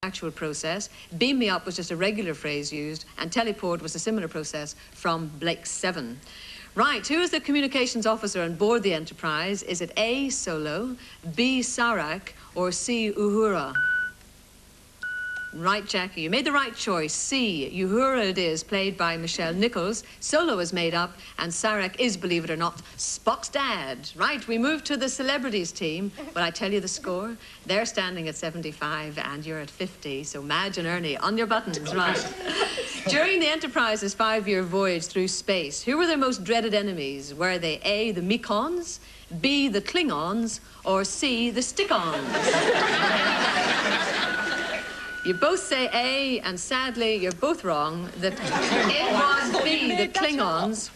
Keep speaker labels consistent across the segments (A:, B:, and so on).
A: actual process. Beam me up was just a regular phrase used, and teleport was a similar process from Blake 7. Right, who is the communications officer on board the Enterprise? Is it A, Solo, B, Sarek, or C, Uhura? Right, Jackie, you made the right choice. C, Uhura it is, played by Michelle Nichols. Solo is made up, and Sarek is, believe it or not, Spock's dad. Right, we move to the celebrities team. Will I tell you the score? They're standing at 75, and you're at 50. So Madge and Ernie, on your buttons, right. During the Enterprise's 5-year voyage through space, who were their most dreaded enemies? Were they A, the Mekons, B, the Klingons, or C, the Stick-Ons? You both say A, and sadly, you're both wrong. It was B, the Klingons,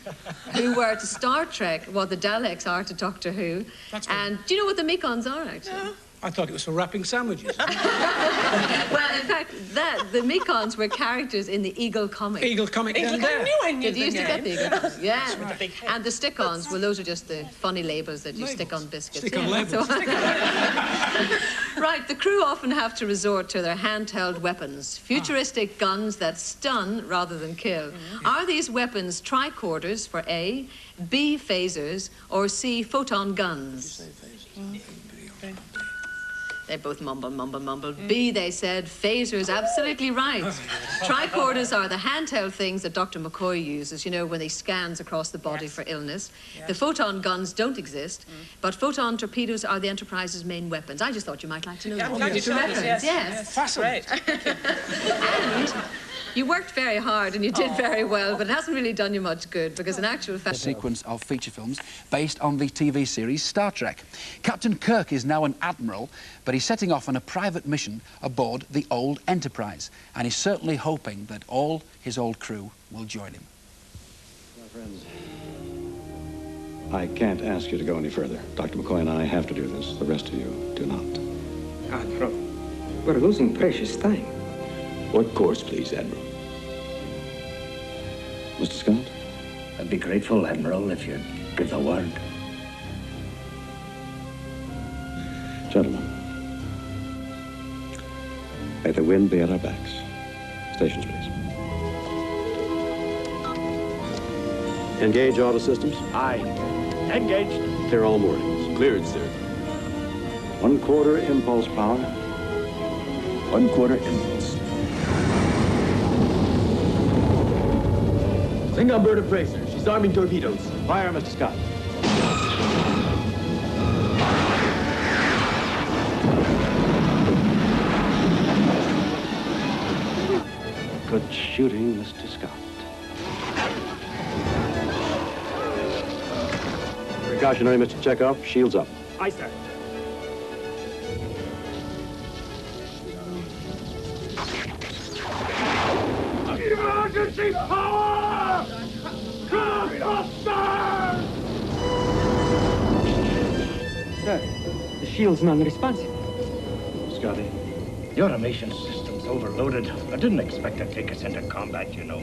A: who were to Star Trek what the Daleks are to Doctor Who. And do you know what the Mekons are, actually?
B: I thought it was for wrapping sandwiches.
A: Well, in fact, the Mekons were characters in the Eagle comic.
B: Eagle comic.
C: I knew I knew
A: Did you used to get the Eagle comic? Yeah.
B: Right.
A: And the Stick-Ons, well, those are just the funny labels that you stick on biscuits.
B: Stick on labels.
A: Right, the crew often have to resort to their handheld weapons, futuristic guns that stun rather than kill. Are these weapons tricorders for A, B, phasers, or C, photon guns? They both mumble. B, they said. Phasers, absolutely right. Tricorders are the handheld things that Dr. McCoy uses, you know, when he scans across the body for illness. Yes. The photon guns don't exist, but photon torpedoes are the Enterprise's main weapons. I just thought you might like to know that.
C: I'm glad you told us, yes.
B: Fascinating.
A: And you worked very hard and you did very well, but it hasn't really done you much good because in actual fact...
D: ...sequence of feature films based on the TV series Star Trek. Captain Kirk is now an admiral, but he's setting off on a private mission aboard the old Enterprise, and he's certainly hoping that all his old crew will join him.
E: My friends, I can't ask you to go any further. Dr. McCoy and I have to do this. The rest of you do not.
F: Admiral, we're losing precious time.
E: What course, please, Admiral? Mr. Scott?
G: I'd be grateful, Admiral, if you'd give the word.
E: Gentlemen, may the wind be at our backs. Stations, please. Engage auto systems.
G: Aye. Engaged.
E: Clear all moorings.
H: Cleared, sir.
E: 1/4 impulse power.
G: 1/4 impulse.
H: Bring on board a bracer. She's arming torpedoes.
E: Fire, Mr. Scott. Good shooting, Mr. Scott. Precautionary, Mr. Chekhov. Shields up.
G: Aye, sir.
H: Emergency power! Ghostbusters!
F: Sir, the shield's non-responsive.
E: Scotty.
G: The automation system's overloaded. I didn't expect to take us into combat, you know.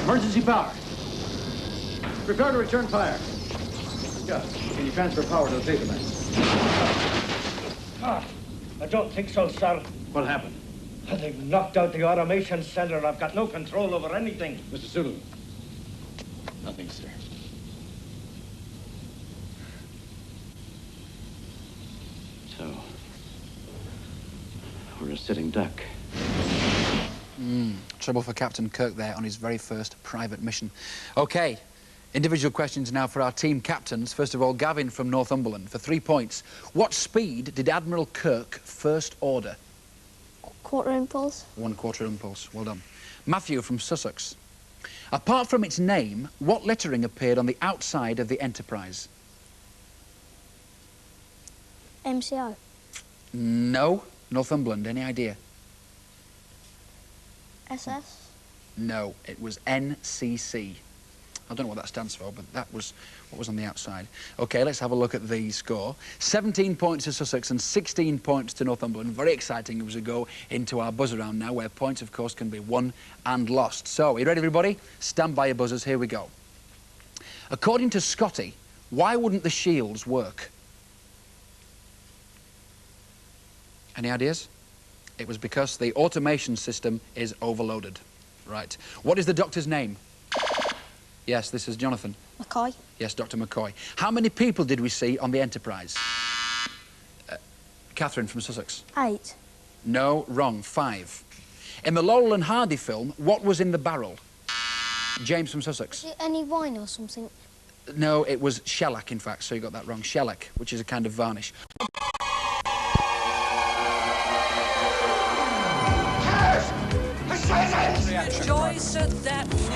E: Emergency power. Prepare to return fire. Scott, can you transfer power to the paper man?
G: I don't think so, sir.
E: What happened?
G: They've knocked out the automation center. I've got no control over anything.
E: Mr. Sulu.
H: Nothing, sir.
E: So, we're a sitting duck.
D: Trouble for Captain Kirk there on his very first private mission. OK, individual questions now for our team captains. First of all, Gavin from Northumberland for 3 points. What speed did Admiral Kirk first order?
I: 1/4 impulse.
D: 1/4 impulse. Well done. Matthew from Sussex. Apart from its name, what lettering appeared on the outside of the Enterprise?
I: MCO.
D: No. Northumberland, any idea?
I: SS.
D: No, it was NCC. I don't know what that stands for, but that was what was on the outside. OK, let's have a look at the score. 17 points to Sussex and 16 points to Northumberland. Very exciting as we go into our buzz around now, where points, of course, can be won and lost. So, are you ready, everybody? Stand by your buzzers. Here we go. According to Scotty, why wouldn't the shields work? Any ideas? It was because the automation system is overloaded. Right. What is the doctor's name? Yes, this is Jonathan.
I: McCoy.
D: Yes, Dr. McCoy. How many people did we see on the Enterprise? Catherine from Sussex.
I: 8.
D: No, wrong. 5. In the Laurel and Hardy film, what was in the barrel? James from Sussex.
I: Is it any wine or something?
D: No, it was shellac, in fact, so you got that wrong. Shellac, which is a kind of varnish.
C: Rejoice at that news.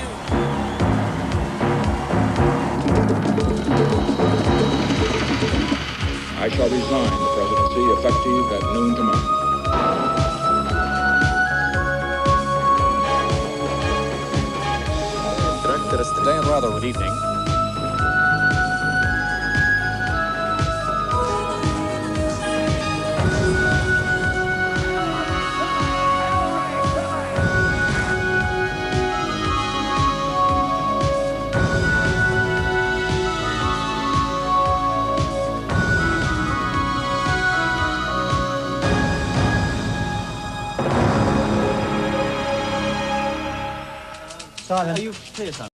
J: I shall resign the presidency effective at noon tomorrow.
K: Director, it's today and rather good evening.
H: Are you clear, son?